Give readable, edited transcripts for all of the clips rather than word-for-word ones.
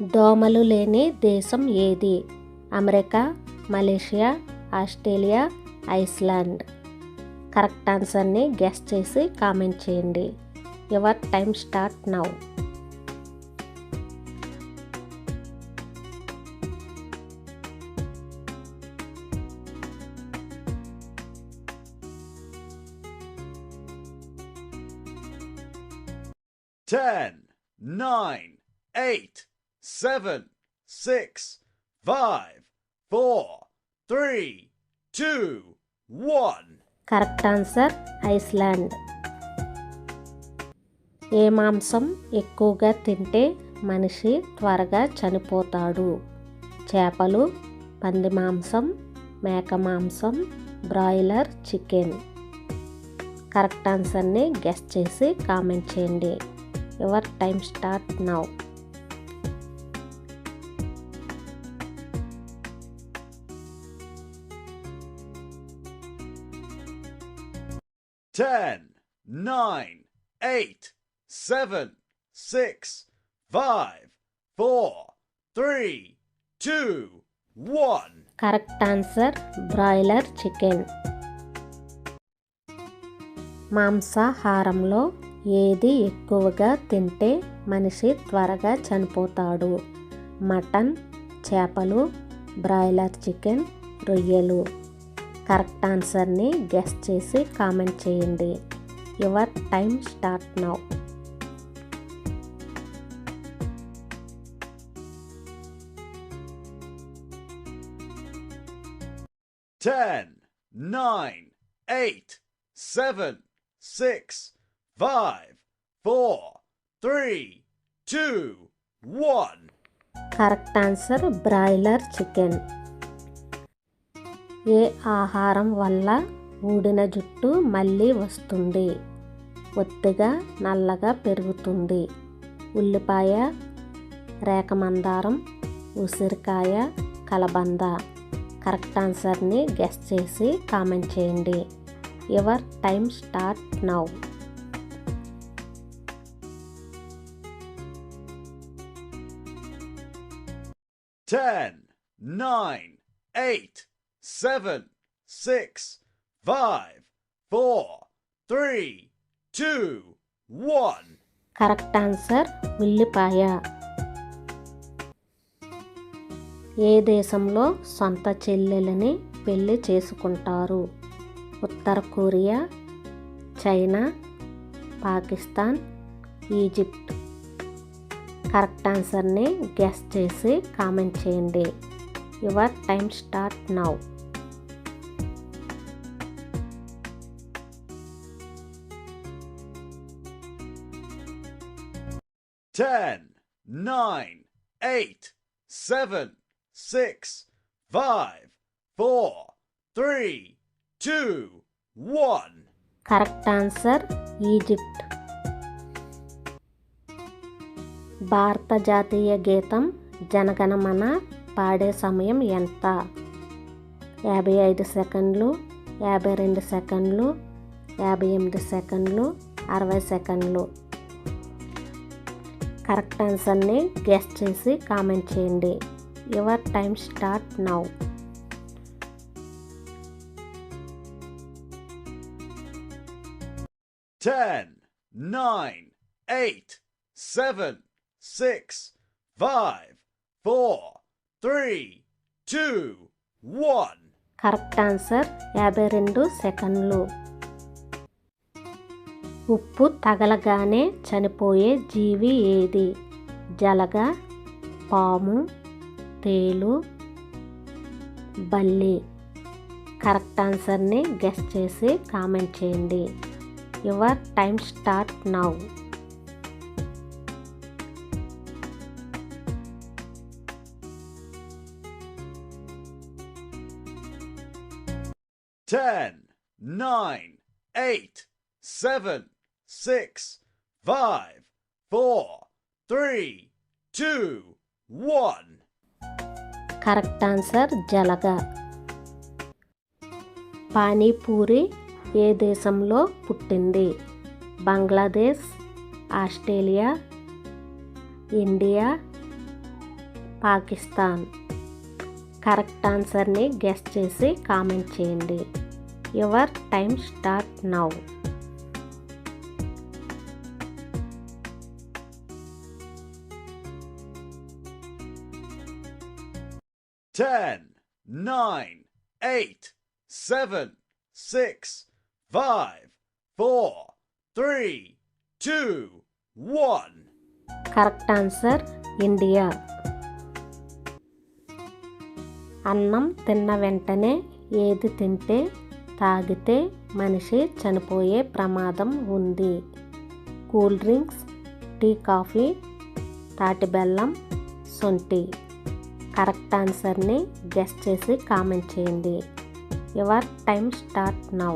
దోమలు లేని దేశం ఏది? America, Malaysia, Australia, Iceland. Correct ఆన్సర్ని గెస్ చేసి కామెంట్ చేయండి. Your time start now. Ten, nine, 8, 7, 6, 5, 4, 3, 2, 1. Correct answer Iceland. ఏ మాంసం ఎక్కువగా తింటే మనిషి త్వరగా చనిపోతాడు? చేపలు, పంది మాంసం, మేక మాంసం, బ్రాయిలర్ చికెన్. కరెక్ట్ ఆన్సర్ని గెస్ చేసి కామెంట్ చేయండి. Your time start now. Ten, nine, 8, 7, 6, 5, 4, 3, 2, 1. Correct answer broiler chicken. మాంసాహారంలో ఏది ఎక్కువగా తింటే మనిషి త్వరగా చనిపోతాడు? మటన్, చేపలు, బ్రాయిలర్ చికెన్, రొయ్యలు. కరెక్ట్ ఆన్సర్ని గెస్ చేసి కామెంట్ చేయండి. Your time start now. Ten, nine, 8, 7, 6, 5, 4, 3, 2, 1. Correct answer broiler chicken. ఏ ఆహారం వల్ల ఊడిన జుట్టు మళ్ళీ వస్తుంది? ఒత్తిగా నల్లగా పెరుగుతుంది. ఉల్లిపాయ, రేఖమందారం, ఉసిరికాయ, కలబంద. కరెక్ట్ ఆన్సర్ని గెస్ చేసి కామెంట్ చేయండి. Your time start now. Ten, nine, 8, 7, 6, 5, 4, 3, 2, 1. Correct answer ఉల్లిపాయ. ఏ దేశంలో సొంత చెల్లెలని పెళ్లి చేసుకుంటారు? ఉత్తర Korea, China, Pakistan, Egypt. Correct ఆన్సర్ని గెస్ చేసి కామెంట్ చేయండి. Your time start now. Ten, nine, 8, 7, 6, 5, 4, 3, 2, 1. Correct answer Egypt. భారత జాతీయ గీతం జనగణమన పాడే సమయం ఎంత? 55 సెకండ్లు, 52 సెకండ్లు, 58 సెకండ్లు, 60 సెకండ్లు. కరెక్ట్ ఆన్సర్ని గెస్ చేసి కామెంట్ చేయండి. Your time start now. Ten, nine, 8, 7, 6, 5, 4, 3, 2, 1. Correct answer 52 సెకండ్లు. ఉప్పు తగలగానే చనిపోయే జీవి ఏది? జలగ, పాము, తేలు, బల్లి. కరెక్ట్ ఆన్సర్ని గెస్ చేసి కామెంట్ చేయండి. Your time start now. Ten, nine, 8, 7, 6, 5, 4, 3, 2, 1. Correct answer జలగ. పానీపూరి ఏ దేశంలో పుట్టింది? Bangladesh, Australia, India, Pakistan. Correct ఆన్సర్ని గెస్ చేసి కామెంట్ చేయండి. Your time start now. 10, 9, 8, 7, 6, 5, 4, 3, 2, 1. Correct answer India. అన్నం తిన్న వెంటనే ఏది తింటే తాగితే మనిషి చనిపోయే ప్రమాదం ఉంది? కూల్ డ్రింక్స్, టీ, కాఫీ, తాటి బెల్లం, శొంఠి. కరెక్ట్ ఆన్సర్ని గెస్ చేసి కామెంట్ చేయండి. Your time start now.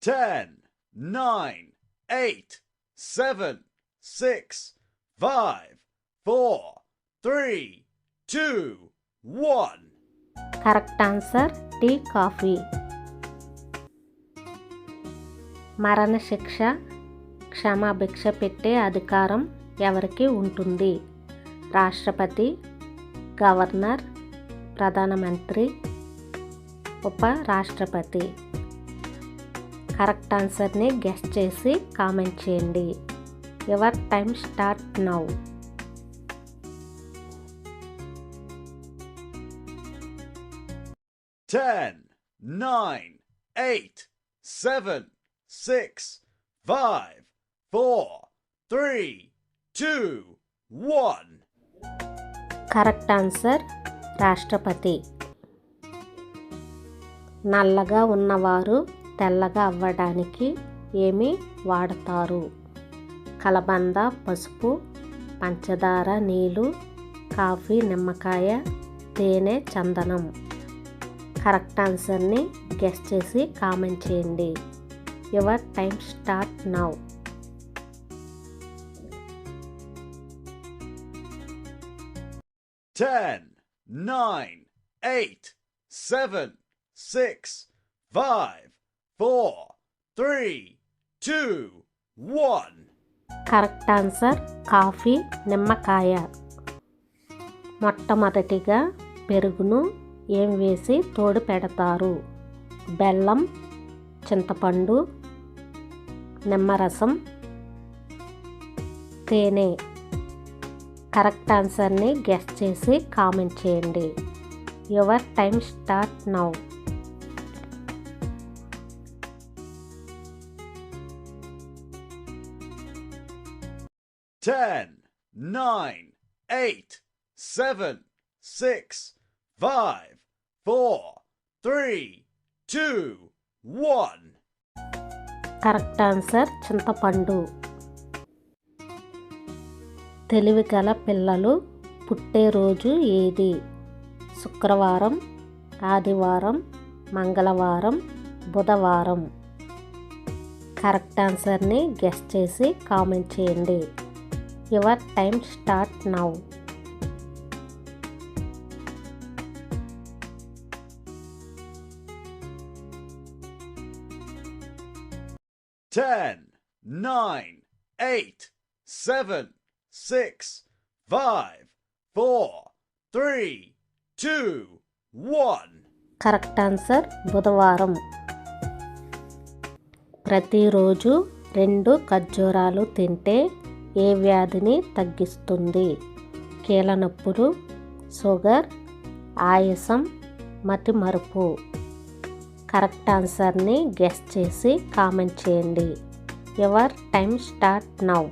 10, 9, 8, 7, 6, 5, 4, 3, 2, 1. Correct answer tea, coffee. మరణశిక్ష, క్షమాభిక్ష పెట్టే అధికారం ఎవరికి ఉంటుంది? రాష్ట్రపతి, గవర్నర్, ప్రధానమంత్రి, ఉప రాష్ట్రపతి. కరెక్ట్ ఆన్సర్ని గెస్ చేసి కామెంట్ చేయండి. Your time start now. 10, 9, 8, 7, 6, 5, 4, 3, 2, 1. Correct answer రాష్ట్రపతి. నల్లగా ఉన్నవారు తెల్లగా అవ్వడానికి ఏమి వాడతారు? కలబంద, పసుపు, పంచదార, నీళ్ళు, కాఫీ, నిమ్మకాయ, తేనె, చందనం. కరెక్ట్ ఆన్సర్ని గెస్ చేసి కామెంట్ చేయండి. Your time start now. 10, 9, 8, 7, 6, 5, 4, 3, 2, 1. Correct answer coffee, నిమ్మకాయ. మొట్టమొదటిగా పెరుగును ఏం వేసి తోడు పెడతారు? బెల్లం, చింతపండు, నిమ్మరసం, తేనె. కరెక్ట్ ఆన్సర్ని గెస్ చేసి కామెంట్ చేయండి. Your time start now. 10, 9, 8, 7, 6, 5, 4, 3, 2, 1. Correct answer చింతపండు. తెలివిగల పిల్లలు పుట్టే రోజు ఏది? శుక్రవారం, ఆదివారం, మంగళవారం, బుధవారం. కరెక్ట్ ఆన్సర్ని గెస్ చేసి కామెంట్ చేయండి. Your time start now. 10, 9, 8, 7, 6, 5, 4, 3, 2, 1. Correct answer బుధవారం. ప్రతిరోజు 2 ఖర్జూరాలు తింటే ఏ వ్యాధిని తగ్గిస్తుంది? కీళ్ళనొప్పులు, షుగర్, ఆయాసం, మతిమరుపు. కరెక్ట్ ఆన్సర్ని గెస్ చేసి కామెంట్ చేయండి. Your time start now.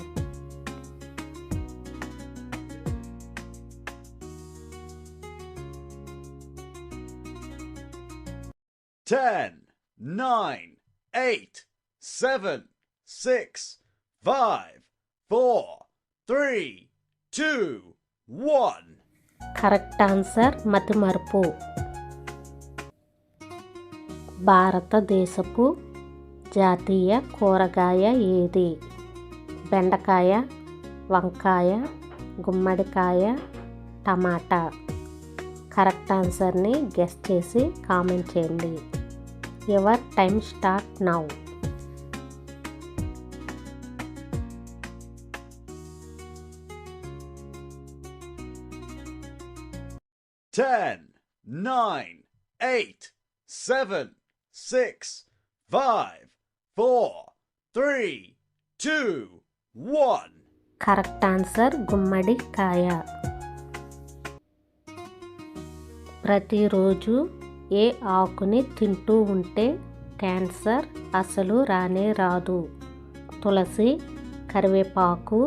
10, 9, 8, 7, 6, 5, 4, 3, 2, 1. Correct answer మతిమరుపు. భారతదేశపు జాతీయ కూరగాయ ఏది? బెండకాయ, వంకాయ, గుమ్మడికాయ, టమాటా. కరెక్ట్ ఆన్సర్ని గెస్ చేసి కామెంట్ చేయండి. Your time start now. 10, 9, 8, 7, 6, 5, 4, 3, 2, 1. Correct answer గుమ్మడికాయ. ప్రతిరోజు ఏ ఆకుని తింటూ ఉంటే క్యాన్సర్ అసలు రానే రాదు? తులసి, కరివేపాకు,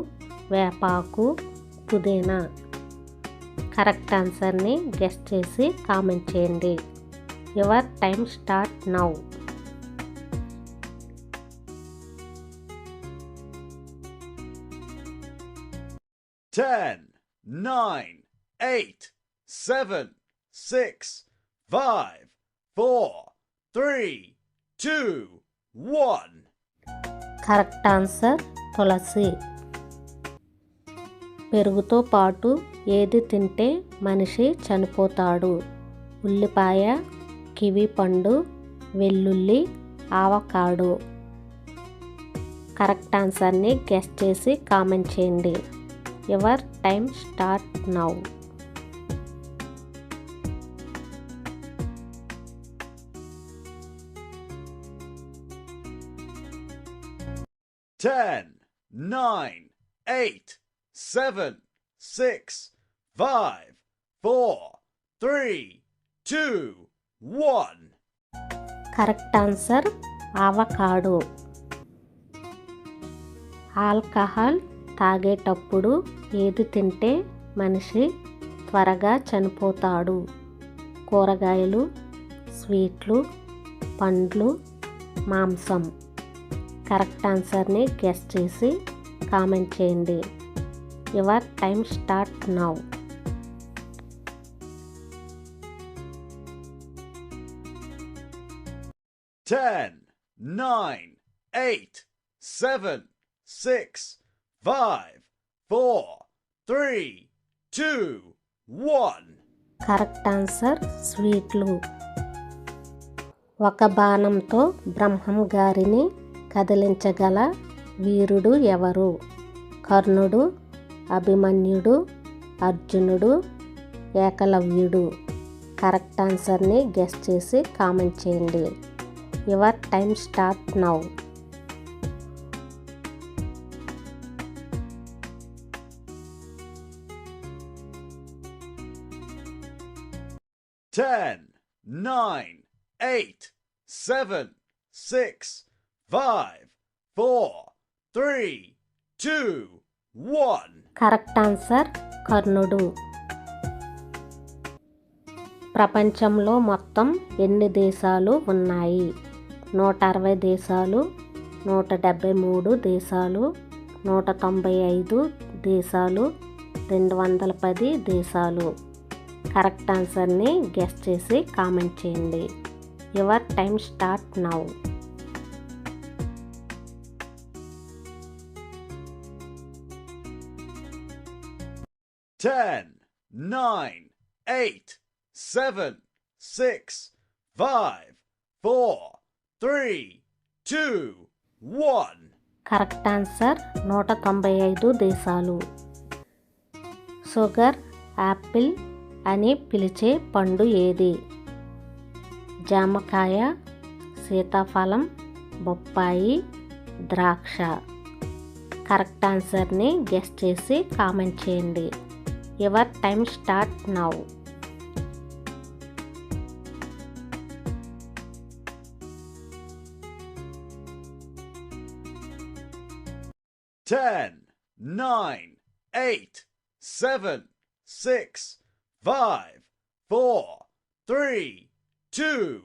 వేపాకు, పుదీనా. కరెక్ట్ ఆన్సర్ని గెస్ చేసి కామెంట్ చేయండి. Your time start now. 10, 9, 8, 7, 6, 5, 4, 3, 2, 1. Correct answer తులసి. పెరుగుతో పాటు ఏది తింటే మనిషి చనిపోతాడు? ఉల్లిపాయ, కివి పండు, వెల్లుల్లి, ఆవకాడో. కరెక్ట్ ఆన్సర్ని గెస్ చేసి కామెంట్ చేయండి. Your time start now. 10, 9, 8, 7, 6, 5, 4, 3, 2, 1. Correct answer avocado. Alcohol తాగేటప్పుడు ఏది తింటే మనిషి త్వరగా చనిపోతాడు? కూరగాయలు, స్వీట్లు, పండ్లు, మాంసం. కరెక్ట్ ఆన్సర్ని గెస్ చేసి కామెంట్ చేయండి. Your time start now. 10, 9, 8, 7, 6, 5, 4, 3, 2, 1. Correct answer స్వీట్లు. ఒక బాణంతో బ్రహ్మం గారిని కదిలించగల వీరుడు ఎవరు? కర్ణుడు, అభిమన్యుడు, అర్జునుడు, ఏకలవ్యుడు. కరెక్ట్ ఆన్సర్ని గెస్ చేసి కామెంట్ చేయండి. Your time start now. 10, 9, 8, 7, 6, 5, 4, 3, 2, 1. Correct answer కర్ణుడు. ప్రపంచంలో మొత్తం ఎన్ని దేశాలు ఉన్నాయి? 160 దేశాలు, 173 దేశాలు, 195 దేశాలు, 210 దేశాలు. కరెక్ట్ ఆన్సర్ని గెస్ చేసి కామెంట్ చేయండి. Your time start now. 10, 9, 8, 7, 6, 5, 4, 3, 2, 1. Correct answer 195 దేశాలు. షుగర్ యాపిల్ అని పిలిచే పండు ఏది? జామకాయ, సీతాఫలం, బొప్పాయి, ద్రాక్ష. కరెక్ట్ ఆన్సర్ని గెస్ చేసి కామెంట్ చేయండి. Your time start now. 10, 9, 8, 7, 6, 5, 4, 3, 2,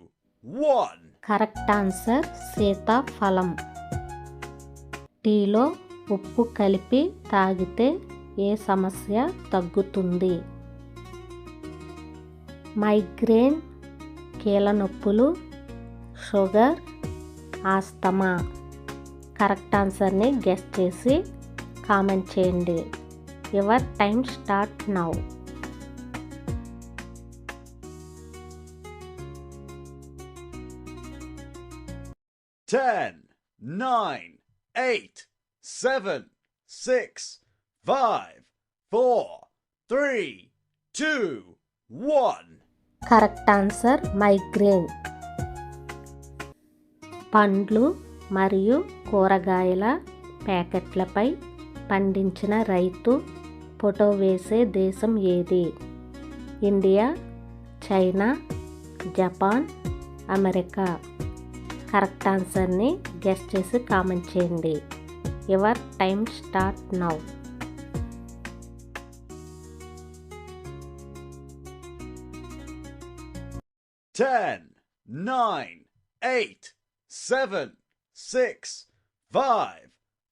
1. Correct answer సీతాఫలం. టీలో ఉప్పు కలిపి తాగితే ఏ సమస్య తగ్గుతుంది? మైగ్రేన్, కీళ్ళ నొప్పులు, షుగర్, ఆస్తమా. కరెక్ట్ ఆన్సర్ని గెస్ చేసి కామెంట్ చేయండి. Your time start now. 10, 9, 8, 7, 6, 5, 4, 3, 2, 1. Correct answer migraine. పండ్లు మరియు కూరగాయల ప్యాకెట్లపై పండించిన రైతు ఫోటో వేసే దేశం ఏది? India, China, Japan, America. Correct ఆన్సర్ని గెస్ చేసి కామెంట్ చేయండి. Your time start now. 10, 9, 8, 7, 6, 5,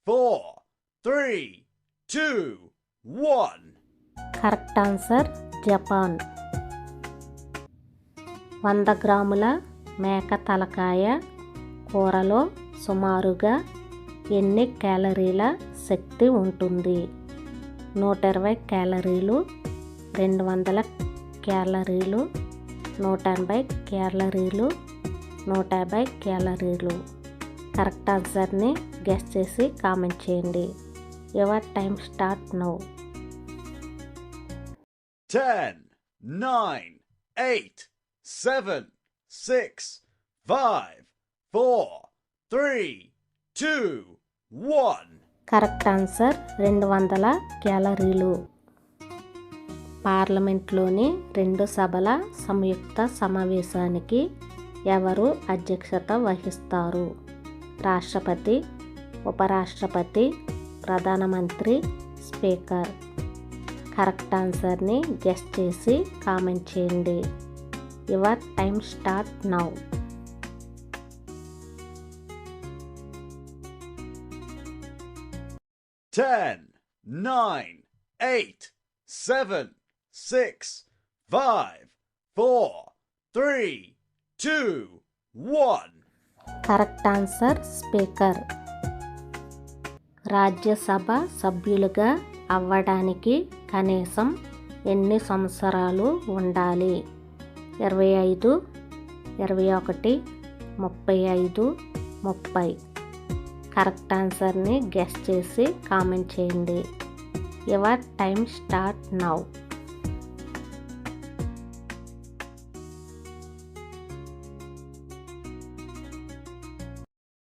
4, 3, 2, 1. Correct answer Japan. 100 గ్రాముల మేక తలకాయ కూరలో సుమారుగా ఎన్ని క్యాలరీల శక్తి ఉంటుంది? 120 క్యాలరీలు, 200 క్యాలరీలు, 180 క్యాలరీలు, 150 క్యాలరీలు. కరెక్ట్ ఆన్సర్ని గెస్ చేసి కామెంట్ చేయండి. Your time start now. 10, 9, 8, 7, 6, 5, 4, 3, 2, 1. Correct answer 200 క్యాలరీలు. పార్లమెంట్లోని 2 సభల సంయుక్త సమావేశానికి ఎవరు అధ్యక్షత వహిస్తారు? రాష్ట్రపతి, ఉపరాష్ట్రపతి, ప్రధానమంత్రి, స్పీకర్. కరెక్ట్ ఆన్సర్ని గెస్ చేసి కామెంట్ చేయండి. Your time start now. 10, 9, 8, 7, 6, 5, 4, 3, 2, 1. Correct answer speaker. Rajya Sabha సభ్యులుగా అవ్వడానికి కనీసం ఎన్ని సంవత్సరాలు ఉండాలి? 25, 21, 35, 30. కరెక్ట్ ఆన్సర్ని గెస్ చేసి కామెంట్ చేయండి. Your time start now.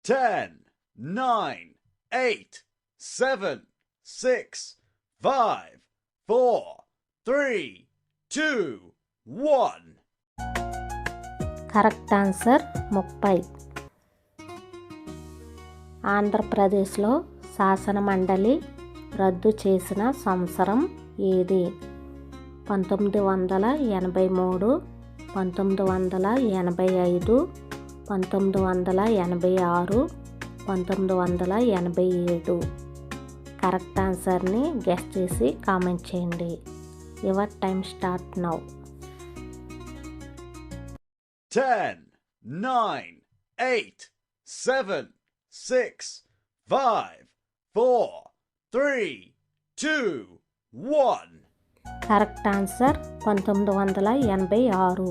10, 9, 8, 7, 6, 5, 4, 3, 2, 1. Correct answer 30. ఆంధ్రప్రదేశ్లో శాసన మండలి రద్దు చేసిన సంవత్సరం ఏది? 1983, 1985, 1986, 1987. కరెక్ట్ ఆన్సర్ని గెస్ చేసి కామెంట్ చేయండి. Your time start now. 10, 9, 8, 7, 6, 5, 4, 3, 2, 1. Correct answer 1986.